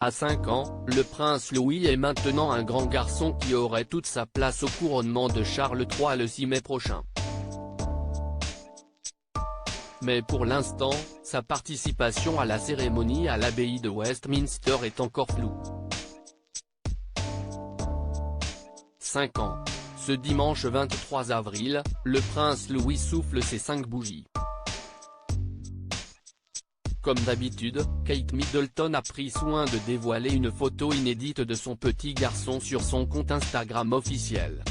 À 5 ans, le prince Louis est maintenant un grand garçon qui aurait toute sa place au couronnement de Charles III le 6 mai prochain. Mais pour l'instant, sa participation à la cérémonie à l'abbaye de Westminster est encore floue. 5 ans. Ce dimanche 23 avril, le prince Louis souffle ses 5 bougies. Comme d'habitude, Kate Middleton a pris soin de dévoiler une photo inédite de son petit garçon sur son compte Instagram officiel.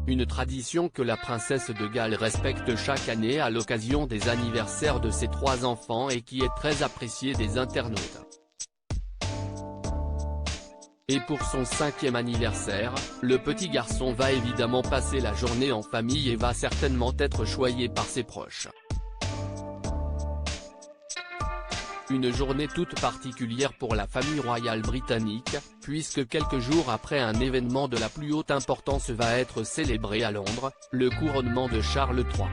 Une tradition que la princesse de Galles respecte chaque année à l'occasion des anniversaires de ses 3 enfants et qui est très appréciée des internautes. Et pour son 5e anniversaire, le petit garçon va évidemment passer la journée en famille et va certainement être choyé par ses proches. Une journée toute particulière pour la famille royale britannique, puisque quelques jours après un événement de la plus haute importance va être célébré à Londres, le couronnement de Charles III.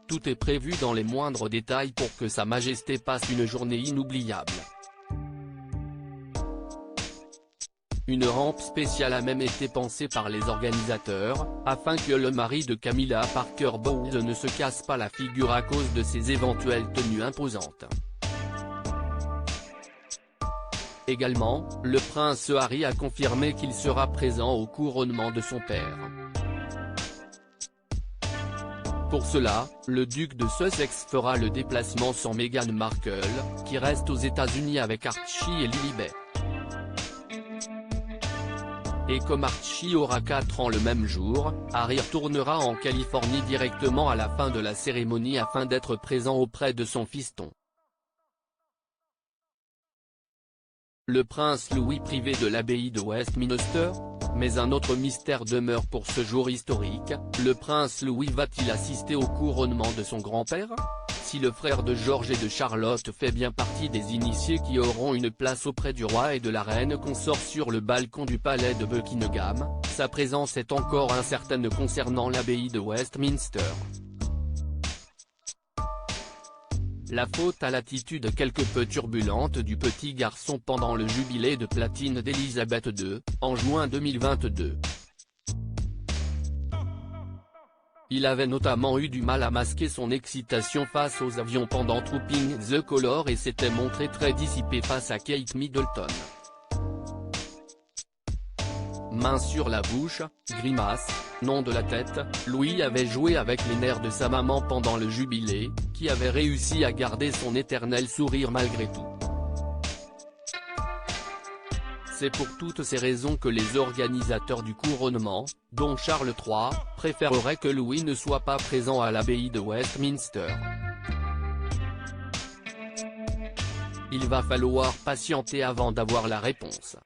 Tout est prévu dans les moindres détails pour que Sa Majesté passe une journée inoubliable. Une rampe spéciale a même été pensée par les organisateurs, afin que le mari de Camilla Parker Bowles ne se casse pas la figure à cause de ses éventuelles tenues imposantes. Également, le prince Harry a confirmé qu'il sera présent au couronnement de son père. Pour cela, le duc de Sussex fera le déplacement sans Meghan Markle, qui reste aux États-Unis avec Archie et Lilibet. Et comme Archie aura 4 ans le même jour, Harry retournera en Californie directement à la fin de la cérémonie afin d'être présent auprès de son fiston. Le prince Louis privé de l'abbaye de Westminster? Mais un autre mystère demeure pour ce jour historique, le prince Louis va-t-il assister au couronnement de son grand-père? Si le frère de George et de Charlotte fait bien partie des initiés qui auront une place auprès du roi et de la reine consort sur le balcon du palais de Buckingham, sa présence est encore incertaine concernant l'abbaye de Westminster. La faute à l'attitude quelque peu turbulente du petit garçon pendant le jubilé de platine d'Élisabeth II, en juin 2022. Il avait notamment eu du mal à masquer son excitation face aux avions pendant Trooping the Colour et s'était montré très dissipé face à Kate Middleton. Main sur la bouche, grimace, nom de la tête, Louis avait joué avec les nerfs de sa maman pendant le jubilé, qui avait réussi à garder son éternel sourire malgré tout. C'est pour toutes ces raisons que les organisateurs du couronnement, dont Charles III, préféreraient que Louis ne soit pas présent à l'abbaye de Westminster. Il va falloir patienter avant d'avoir la réponse.